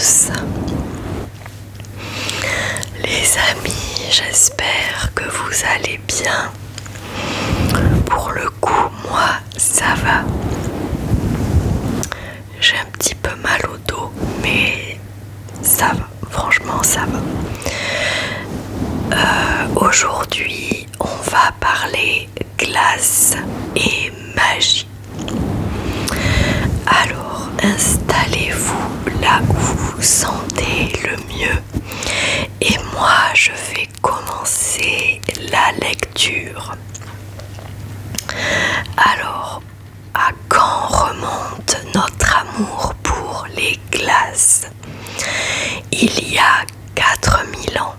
tous. Les amis, j'espère que vous allez bien. Pour le coup, moi, ça va. J'ai un petit peu mal au dos, mais ça va. Franchement, ça va. Aujourd'hui, on va parler glace et magie. Alors, installez-vous là où vous vous sentez le mieux. Et moi, je vais commencer la lecture. Alors, à quand remonte notre amour pour les glaces? Il y a 4000 ans,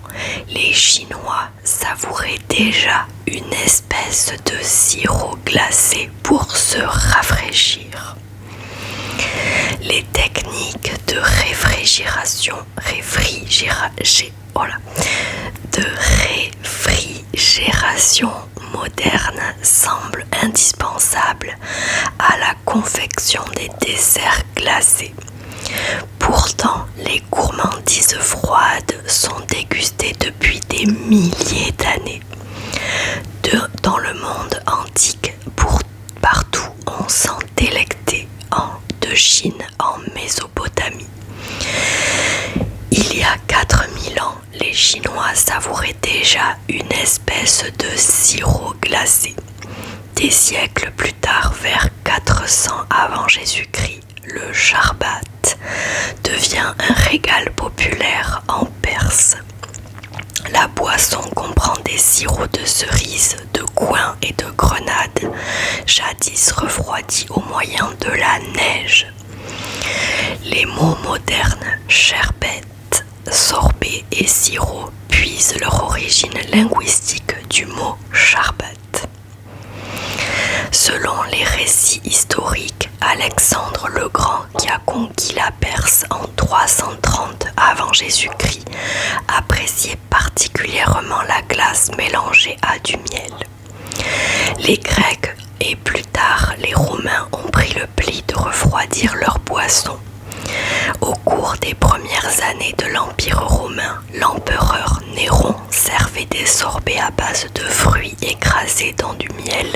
les Chinois savouraient déjà une espèce de sirop glacé pour se rafraîchir. Les techniques de réfrigération moderne semblent indispensables à la confection des desserts glacés. Pourtant, les gourmandises froides sont dégustées depuis des milliers d'années. Dans le monde antique, partout on s'en délectait, de Chine en Mésopotamie. Il y a 4000 ans, les Chinois savouraient déjà une espèce de sirop glacé. Des siècles plus tard, vers 400 avant Jésus-Christ, le charbat devient un régal populaire en Perse. La boisson comprend des sirops de cerises, de coing et de grenade, jadis refroidis au moyen de la neige. Les mots modernes sherbet, sorbet et sirop puisent leur origine linguistique du mot charbat. Selon les récits historiques, Alexandre le Grand, qui a conquis la Perse en 330 avant Jésus-Christ, appréciait particulièrement la glace mélangée à du miel. Les Grecs et plus tard les Romains ont pris le pli de refroidir leur boisson. Au cours des premières années de l'Empire romain, l'empereur Néron servait des sorbets à base de fruits écrasés dans du miel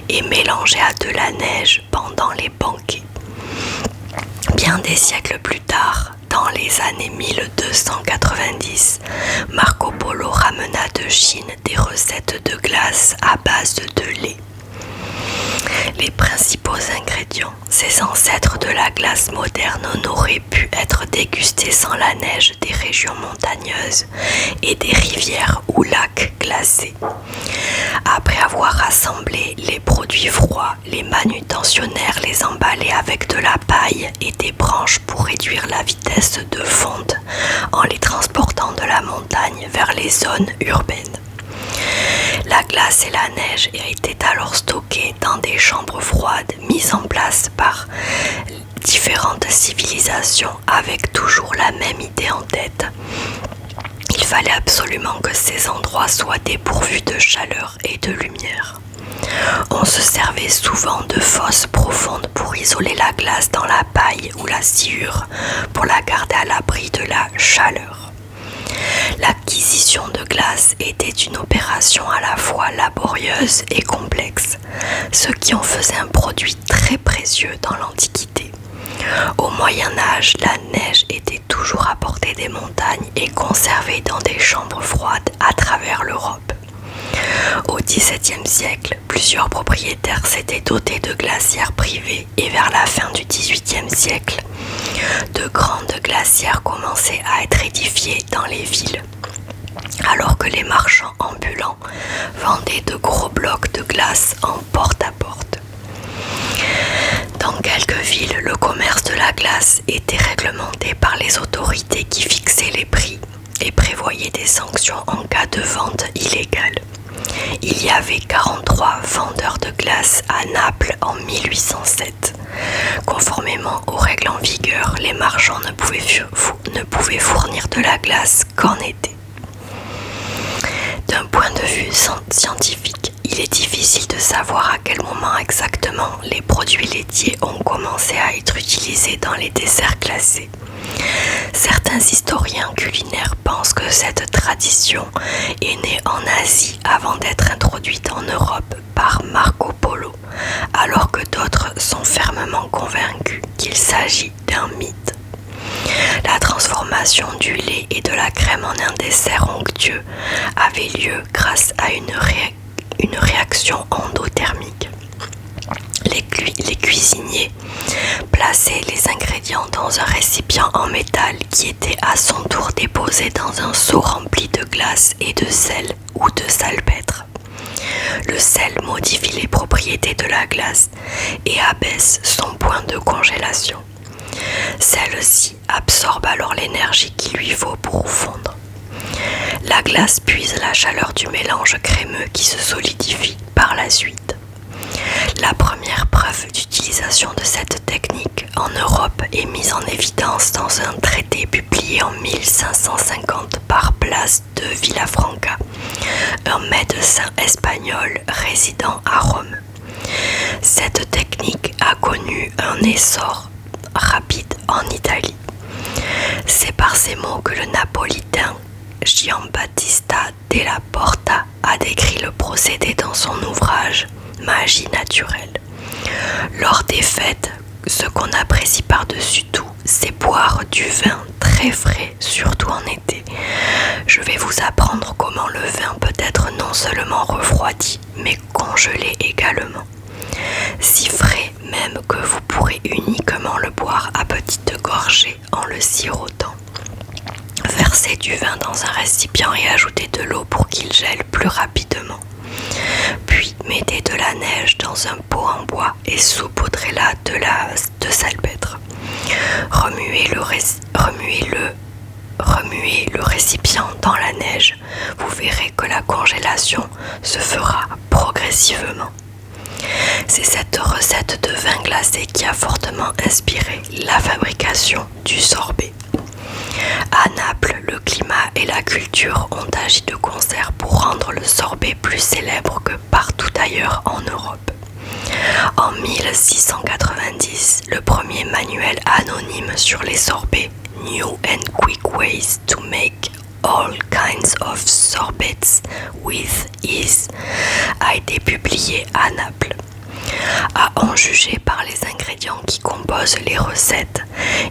et mélangés à de la neige pendant les banquets. Bien des siècles plus tard, dans les années 1290, Marco Polo ramena de Chine des recettes de glace à base de lait. Les principaux ingrédients, ces ancêtres de la glace moderne, n'auraient pu être dégustés sans la neige des régions montagneuses et des rivières ou lacs glacés. Après avoir rassemblé les produits froids, les manutentionnaires les emballaient avec de la paille et des branches pour réduire la vitesse de fonte en les transportant de la montagne vers les zones urbaines. La glace et la neige étaient alors stockées dans des chambres froides mises en place par différentes civilisations avec toujours la même idée en tête. Il fallait absolument que ces endroits soient dépourvus de chaleur et de lumière. On se servait souvent de fosses profondes pour isoler la glace dans la paille ou la sciure pour la garder à l'abri de la chaleur. L'acquisition de glace était une opération à la fois laborieuse et complexe, ce qui en faisait un produit très précieux dans l'Antiquité. Au Moyen-Âge, la neige était toujours apportée des montagnes et conservée dans des chambres froides à travers l'Europe. Au XVIIe siècle, plusieurs propriétaires s'étaient dotés de glacières privées et vers la fin du XVIIIe siècle, de grandes glacières commençaient à être édifiées dans les villes, alors que les marchands ambulants vendaient de gros blocs de glace en porte-à-porte. Dans quelques villes, le commerce de la glace était réglementé par les autorités qui fixaient les prix et prévoyaient des sanctions en cas de vente illégale. Il y avait 43 vendeurs de glace à Naples en 1807. Conformément aux règles en vigueur, les marchands ne pouvaient fournir de la glace qu'en été. D'un point de vue scientifique, Il est difficile de savoir à quel moment exactement les produits laitiers ont commencé à être utilisés dans les desserts glacés. Certains historiens culinaires pensent que cette tradition est née en Asie avant d'être introduite en Europe par Marco Polo, alors que d'autres sont fermement convaincus qu'il s'agit d'un mythe. La transformation du lait et de la crème en un dessert onctueux avait lieu grâce à une réaction endothermique. Les cuisiniers plaçaient les ingrédients dans un récipient en métal qui était à son tour déposé dans un seau rempli de glace et de sel ou de salpêtre. Le sel modifie les propriétés de la glace et abaisse son point de congélation. Celle-ci absorbe alors l'énergie qu'il lui faut pour fondre. La glace puise la chaleur du mélange crémeux qui se solidifie par la suite. La première preuve d'utilisation de cette technique en Europe est mise en évidence dans un traité publié en 1550 par Blas de Villafranca, un médecin espagnol résidant à Rome. Cette technique a connu un essor rapide en Italie. C'est par ces mots que le napolitain Giambattista della Porta a décrit le procédé dans son ouvrage Magie naturelle. Lors des fêtes, ce qu'on apprécie par-dessus tout, c'est boire du vin très frais, surtout en été. Je vais vous apprendre comment le vin peut être non seulement refroidi, mais congelé également. Si frais même que vous pourrez uniquement le boire à petites gorgées en le sirotant. Versez du vin dans un récipient et ajoutez de l'eau pour qu'il gèle plus rapidement. Puis mettez de la neige dans un pot en bois et saupoudrez-la de salpêtre. Remuez le récipient dans la neige. Vous verrez que la congélation se fera progressivement. C'est cette recette de vin glacé qui a fortement inspiré la fabrication du sorbet. À Naples, le climat et la culture ont agi de concert pour rendre le sorbet plus célèbre que partout ailleurs en Europe. En 1690, le premier manuel anonyme sur les sorbets, New and Quick Ways to Make All Kinds of Sorbets with Ease, a été publié à Naples. À en juger par les ingrédients qui composent les recettes,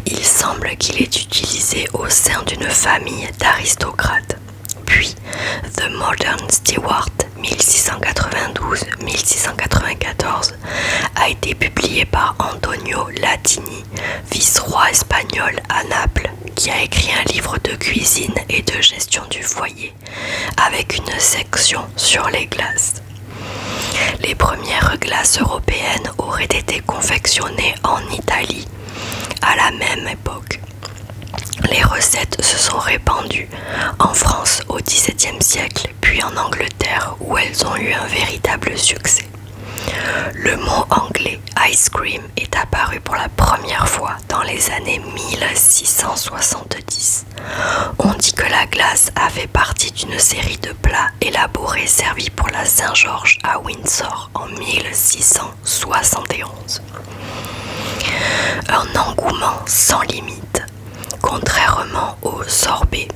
il semble qu'il est utilisé au sein d'une famille d'aristocrates. Puis, The Modern Stewart 1692-1694 a été publié par Antonio Latini, vice-roi espagnol à Naples, qui a écrit un livre de cuisine et de gestion du foyer, avec une section sur les glaces. Les premières glaces européennes auraient été confectionnées en Italie à la même époque. Les recettes se sont répandues en France au XVIIe siècle, puis en Angleterre où elles ont eu un véritable succès. Le mot anglais ice cream est apparu pour la première fois dans les années 1670. On dit que la glace a fait partie d'une série de plats élaborés servis pour la Saint-Georges à Windsor en 1671. Un engouement sans limite. Contrairement au sorbet,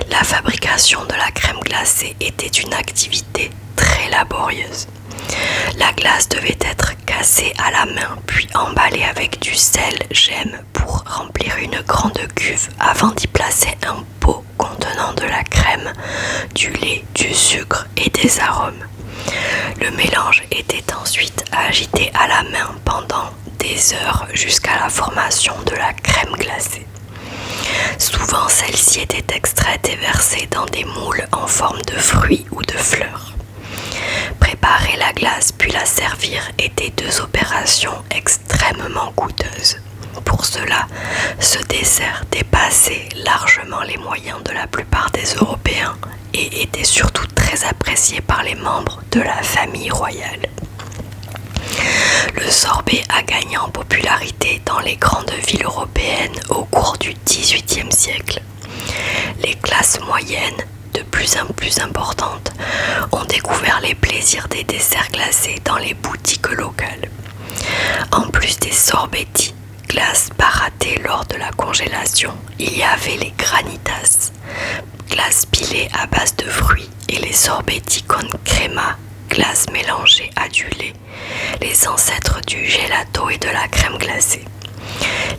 la fabrication de la crème glacée était une activité très laborieuse. La glace devait être cassée à la main puis emballée avec du sel gemme pour remplir une grande cuve avant d'y placer un pot contenant de la crème, du lait, du sucre et des arômes. Le mélange était ensuite agité à la main pendant des heures jusqu'à la formation de la crème glacée. Souvent, celle-ci était extraite et versée dans des moules en forme de fruits ou de fleurs. Préparer la glace puis la servir étaient deux opérations extrêmement coûteuses. Pour cela, ce dessert dépassait largement les moyens de la plupart des Européens et était surtout très apprécié par les membres de la famille royale. Le sorbet a gagné en popularité dans les grandes villes européennes au cours du XVIIIe siècle. Les classes moyennes, de plus en plus importantes ont découvert les plaisirs des desserts glacés dans les boutiques locales. En plus des sorbetti, glaces baratées lors de la congélation, il y avait les granitas, glaces pilées à base de fruits, et les sorbetti con crema, glaces mélangées à du lait, les ancêtres du gelato et de la crème glacée.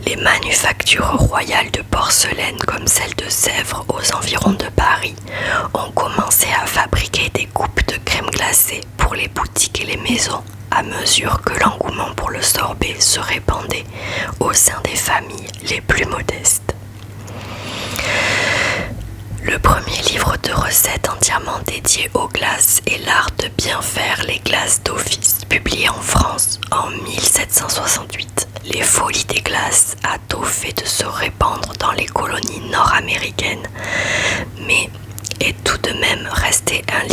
Les manufactures royales de porcelaine comme celle de Sèvres aux environs de Paris ont commencé à fabriquer des coupes de crème glacée pour les boutiques et les maisons à mesure que l'engouement pour le sorbet se répandait au sein des familles les plus modestes. Le premier livre de recettes entièrement dédié aux glaces et l'art de bien faire les glaces d'office, publié en France en 1768. Les folies des glaces a tôt fait de se répandre dans les colonies nord-américaines, mais est tout de même resté un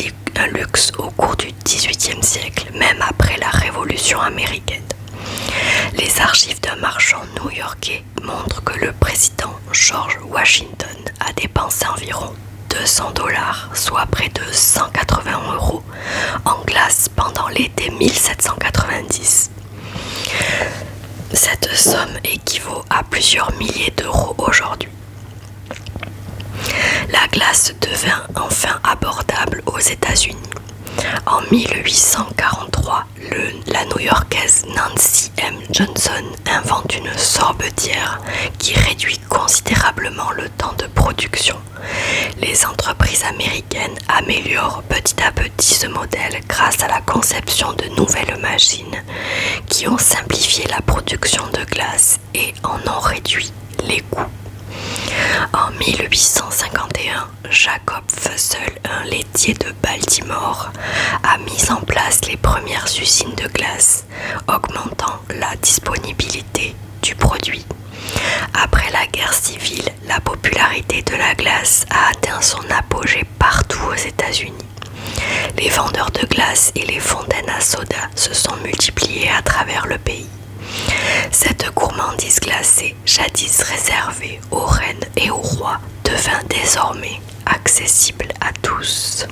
luxe au cours du XVIIIe siècle, même après la Révolution américaine. Les archives d'un marchand new-yorkais montrent que le président George Washington a dépensé environ $200, soit près de 180 € en glace pendant l'été 1790. Cette somme équivaut à plusieurs milliers d'euros aujourd'hui. La glace devint enfin abordable aux États-Unis. En 1843, la New-Yorkaise Nancy M. Johnson invente une sorbetière qui réduit considérablement le temps de production. Les entreprises américaines améliorent petit à petit ce modèle grâce à la conception de nouvelles machines qui ont simplifié la production de glace et en ont réduit les coûts. En 1851, Jacob Fussell, un laitier de Baltimore, a mis en place les premières usines de glace, augmentant la disponibilité du produit. Après la guerre civile, la popularité de la glace a atteint son apogée partout aux États-Unis. Les vendeurs de glace et les fontaines à soda se sont multipliés à travers le pays. Cette gourmandise glacée, jadis réservée aux reines et aux rois, devint désormais accessible à tous.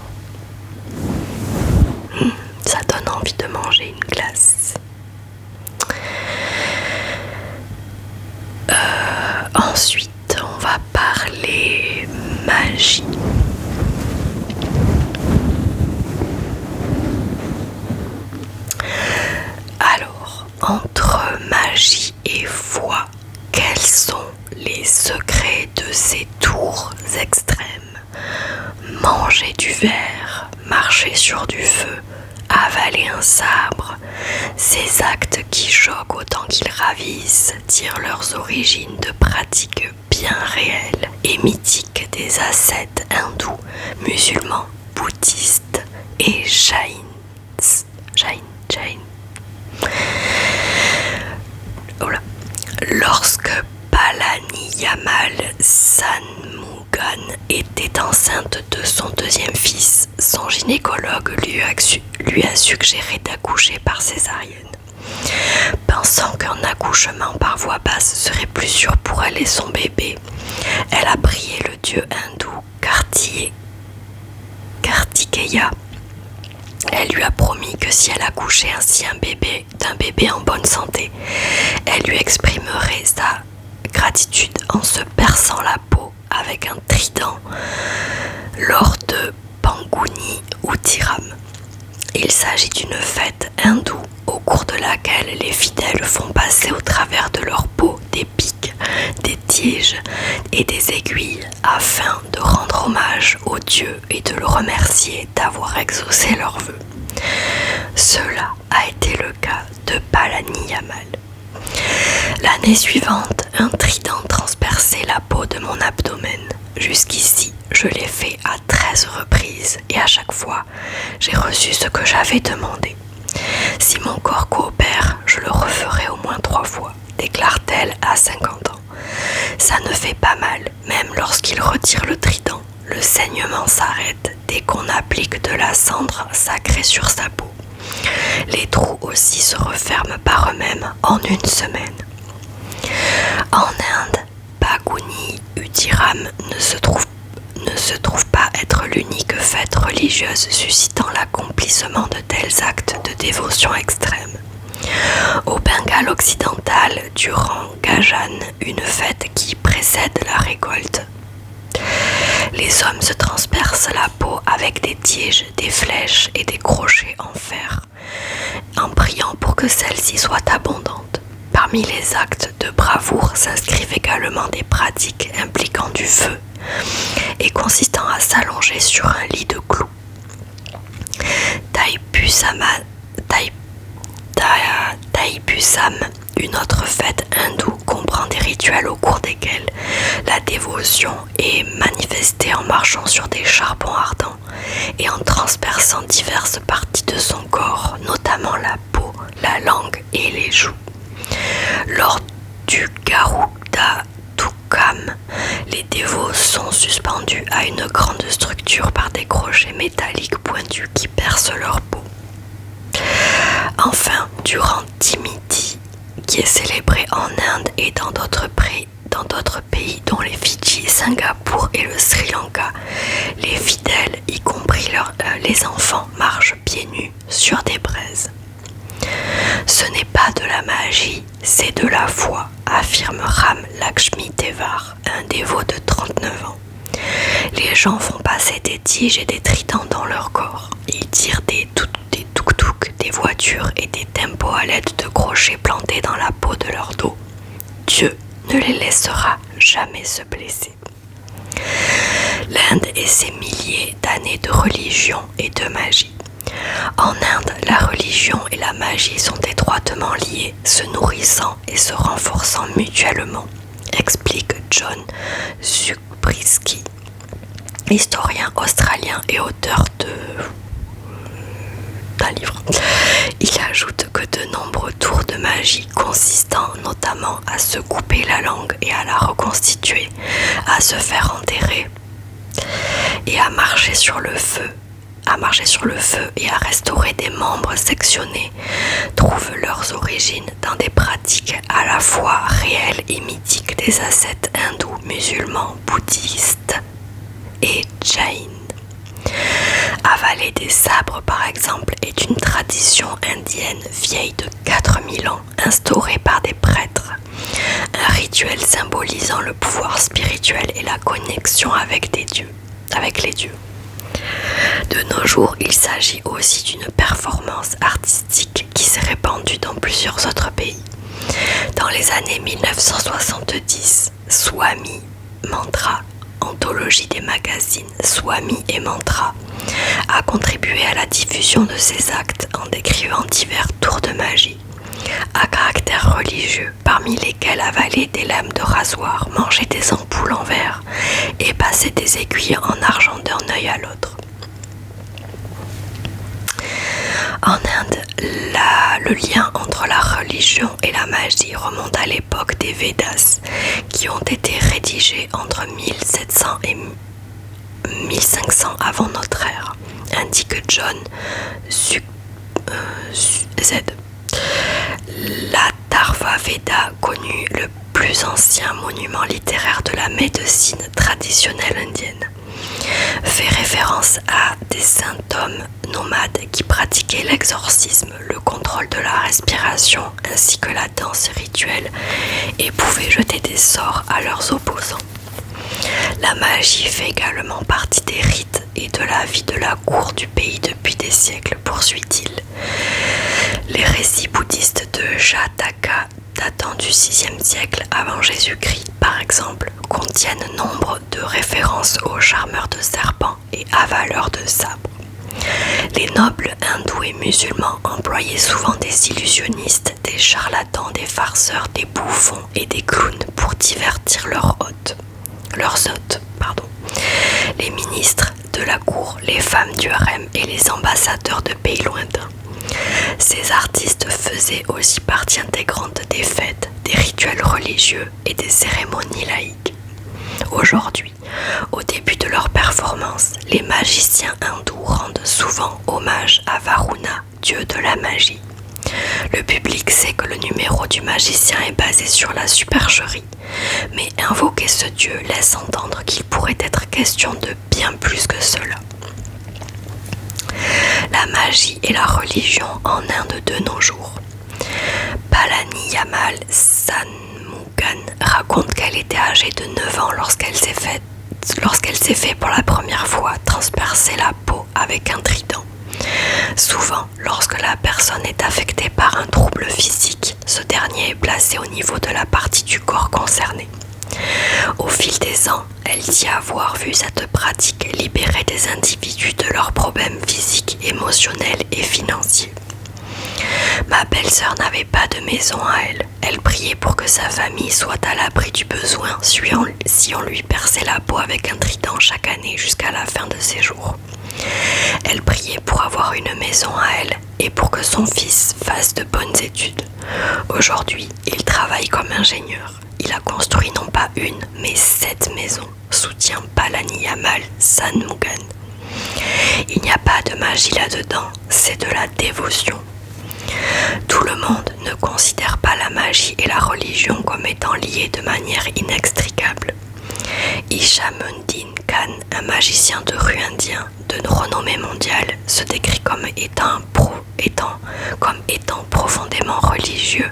Ça donne envie de manger une glace. Ensuite, on va parler magie. Alors, entre magie et foi, quels sont les secrets de ces tours extrêmes? Manger du verre, marcher sur du feu, avaler un sabre, ces actes qui choquent autant qu'ils ravissent tirent leurs origines de pratiques bien réelles et mythiques des ascètes hindous, musulmans, bouddhistes et jains. Lorsque Palani Yamal Shanmugan était enceinte de son deuxième fils, son gynécologue lui a suggéré d'accoucher par césarienne. Pensant qu'un accouchement par voie basse serait plus sûr pour elle et son bébé, elle a prié le dieu hindou Kartikeya. Elle lui a promis que si elle accouchait ainsi d'un bébé en bonne santé, elle lui exprimerait sa gratitude en se perçant la peau avec un trident lors de Panguni Uttiram. Il s'agit d'une fête hindoue au cours de laquelle les fidèles font passer au travers de leur peau des pics, des tiges et des aiguilles afin de rendre hommage au dieu et de le remercier d'avoir exaucé leurs vœux. Cela a été le cas de Palani Yamal. L'année suivante, un trident transperçait la peau de mon abdomen. Jusqu'ici, je l'ai fait à 13 reprises et à chaque fois, j'ai reçu ce que j'avais demandé. Si mon corps coopère, je le referai au moins 3 fois, déclare-t-elle à 50 ans. Ça ne fait pas mal, même lorsqu'il retire le trident. Le saignement s'arrête dès qu'on applique de la cendre sacrée sur sa peau. Les trous aussi se referment par eux-mêmes en 1 semaine. En Inde, Panguni Uttiram ne se trouve pas être l'unique fête religieuse suscitant l'accomplissement de tels actes de dévotion extrême. Au Bengale occidental, durant Gajan, une fête qui précède la récolte, les hommes se transpercent la peau avec des tiges, des flèches et des crochets en fer, en priant pour que celle-ci soit abondante. Parmi les actes de bravoure s'inscrivent également des pratiques impliquant du feu et consistant à s'allonger sur un lit de clous. Thaipusam, une autre fête hindoue, comprend des rituels au cours desquels la dévotion est manifestée en marchant sur des charbons ardents et en transperçant diverses parties de son corps, notamment la peau, la langue et les joues. Lors du Garuda Tukam, les dévots sont suspendus à une grande structure par des crochets métalliques pointus qui percent leur peau. Enfin, durant Timiti, qui est célébré en Inde et dans d'autres pays dont les Fidji, Singapour et le Sri Lanka, les fidèles, y compris les enfants, marchent pieds nus sur des braises. Ce n'est pas de la magie, c'est de la foi, affirme Ram Lakshmi Tevar, un dévot de 39 ans. Les gens font passer des tiges et des tridents dans leur corps. Ils tirent des tuk-tuk, des voitures et des tempos à l'aide de crochets plantés dans la peau de leur dos. Dieu ne les laissera jamais se blesser. L'Inde et ses milliers d'années de religion et de magie. En Inde, la religion et la magie sont étroitement liées, se nourrissant et se renforçant mutuellement, explique John Zukbrisky, historien australien et auteur d'un livre. Il ajoute que de nombreux tours de magie consistant notamment à se couper la langue et à la reconstituer, à se faire enterrer et à marcher sur le feu et à restaurer des membres sectionnés trouvent leurs origines dans des pratiques à la fois réelles et mythiques des ascètes hindous, musulmans, bouddhistes et jains. Avaler des sabres, par exemple, est une tradition indienne vieille de 4000 ans, instaurée par des prêtres. Un rituel symbolisant le pouvoir spirituel et la connexion avec les dieux. De nos jours, il s'agit aussi d'une performance artistique qui s'est répandue dans plusieurs autres pays. Dans les années 1970, Swami Mantra, anthologie des magazines Swami et Mantra, a contribué à la diffusion de ces actes en décrivant divers tours de magie à caractère religieux, parmi lesquels avaler des lames de rasoir, manger des ampoules en verre et passer des aiguilles en argent d'un œil à l'autre. En Inde, le lien entre la religion et la magie remonte à l'époque des Védas, qui ont été rédigés entre 1700 et 1500 avant notre ère, indique John Z. L'Atharva Veda, connu le plus ancien monument littéraire de la médecine traditionnelle indienne, fait référence à des saints hommes nomades qui pratiquaient l'exorcisme, le contrôle de la respiration ainsi que la danse rituelle et pouvaient jeter des sorts à leurs opposants. La magie fait également partie des rites et de la vie de la cour du pays depuis des siècles, poursuit-il. Les récits bouddhistes de Jataka, datant du VIe siècle avant Jésus-Christ, par exemple, contiennent nombre de références aux charmeurs de serpents et avaleurs de sabres. Les nobles hindous et musulmans employaient souvent des illusionnistes, des charlatans, des farceurs, des bouffons et des clowns pour divertir leurs hôtes. Les ministres de la cour, les femmes du harem et les ambassadeurs de pays lointains. Ces artistes faisaient aussi partie intégrante des fêtes, des rituels religieux et des cérémonies laïques. Aujourd'hui, au début de leur performance, les magiciens hindous rendent souvent hommage à Varuna, dieu de la magie. Le public sait que le numéro du magicien est basé sur la supercherie, mais invoquer ce dieu laisse entendre qu'il pourrait être question de bien plus que cela. La magie et la religion en Inde de nos jours. Palani Yamal Shanmugam raconte qu'elle était âgée de 9 ans lorsqu'elle s'est fait pour la première fois transpercer la peau avec un trident. Souvent, lorsque la personne est affectée par un trouble physique, ce dernier est placé au niveau de la partie du corps concernée. Au fil des ans, elle dit avoir vu cette pratique libérer des individus de leurs problèmes physiques, émotionnels et financiers. Ma belle-sœur n'avait pas de maison à elle. Elle priait pour que sa famille soit à l'abri du besoin si on lui perçait la peau avec un trident chaque année jusqu'à la fin de ses jours. Elle priait pour avoir une maison à elle et pour que son fils fasse de bonnes études. Aujourd'hui, il travaille comme ingénieur. Il a construit non pas une, mais 7 maisons, soutient Palani Yamal Shanmugam. Il n'y a pas de magie là-dedans, c'est de la dévotion. Tout le monde ne considère pas la magie et la religion comme étant liées de manière inextricable. Ishamuddin Khan, un magicien de rue indien de renommée mondiale, se décrit comme étant profondément religieux,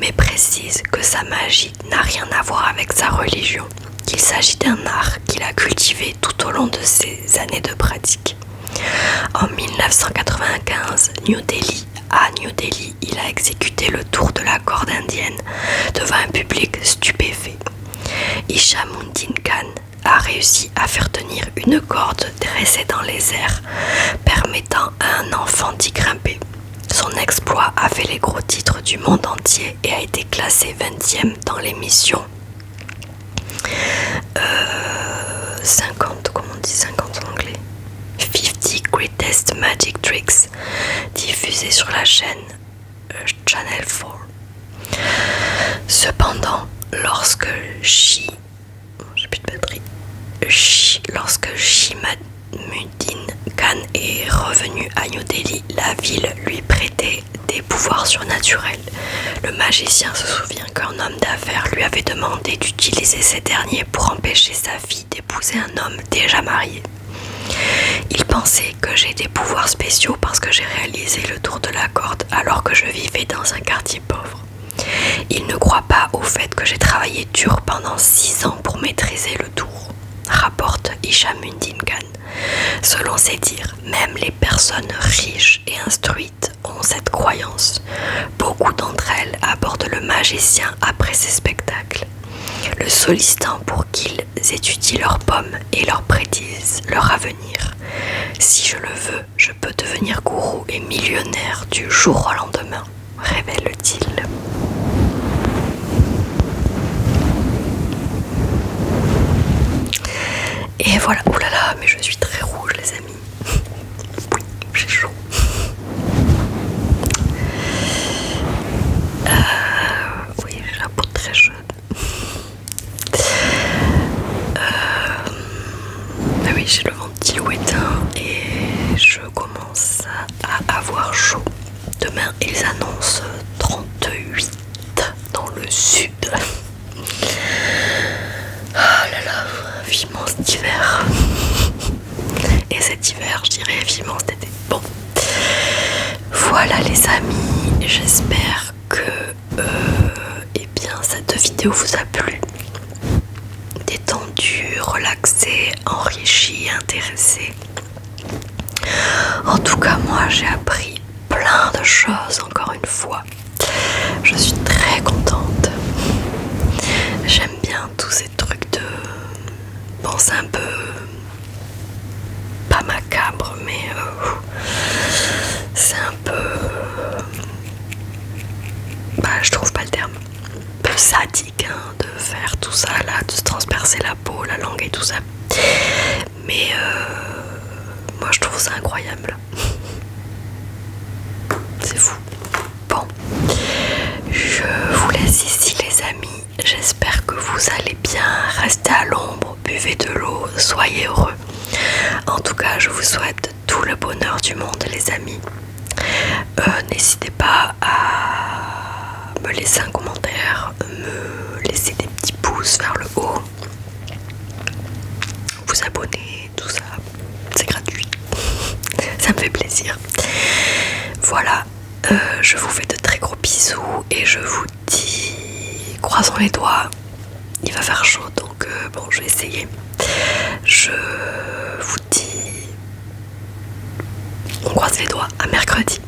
mais précise que sa magie n'a rien à voir avec sa religion, qu'il s'agit d'un art qu'il a cultivé tout au long de ses années de pratique. En 1995, à New Delhi, il a exécuté le tour de la corde indienne devant un public stupéfait. Ishamuddin Khan a réussi à faire tenir une corde dressée dans les airs, permettant à un enfant d'y grimper. Son exploit a fait les gros titres du monde entier et a été classé 20e dans l'émission 50, comment on dit 50 en anglais, 50 Greatest Magic Tricks, diffusée sur la chaîne Channel 4. Cependant, lorsque Shimamuddin Khan est revenu à New Delhi, la ville lui prêtait des pouvoirs surnaturels. Le magicien se souvient qu'un homme d'affaires lui avait demandé d'utiliser ces derniers pour empêcher sa fille d'épouser un homme déjà marié. Il pensait que j'ai des pouvoirs spéciaux parce que j'ai réalisé le tour de la corde alors que je vivais dans un quartier pauvre. Il ne croit pas au fait que j'ai travaillé dur pendant 6 ans pour maîtriser le tour, rapporte Ishamuddin Khan. Selon ses dires, même les personnes riches et instruites ont cette croyance. Beaucoup d'entre elles abordent le magicien après ses spectacles, le sollicitant pour qu'ils étudient leurs pommes et leur prédisent leur avenir. Si je le veux, je peux devenir gourou et millionnaire du jour au lendemain, révèle-t-il. Et voilà, oulala, mais je suis très rouge les amis. Oui, j'ai chaud. Oui, j'ai la peau très chaude. Oui, j'ai le ventilo éteint et je commence à avoir chaud. Demain, ils annoncent 38 dans le sud. Ah là là, vivement cet hiver. Et cet hiver, je dirais vivement cet été. Bon, voilà les amis, j'espère que cette vidéo vous a plu. Détendu, relaxé, enrichi, intéressé. En tout cas, moi j'ai appris plein de choses encore une fois. Je suis très contente. J'aime bien tous ces trucs de... Bon, c'est un peu... pas macabre, mais... c'est un peu... je trouve pas le terme. Un peu sadique, hein, de faire tout ça là, de se transpercer la peau, la langue et tout ça. Mais... moi je trouve ça incroyable. C'est fou. Bon, je vous laisse ici les amis. J'espère que vous allez bien. Restez à l'ombre, buvez de l'eau, soyez heureux. En tout cas, je vous souhaite tout le bonheur du monde les amis. N'hésitez pas à me laisser un commentaire, me laisser des petits pouces vers le haut, vous abonner, tout ça, c'est gratuit, ça me fait plaisir. Voilà, je vous fais de très gros bisous et je vous dis, croisons les doigts, il va faire chaud donc bon, je vais essayer. Je vous dis, on croise les doigts, à mercredi.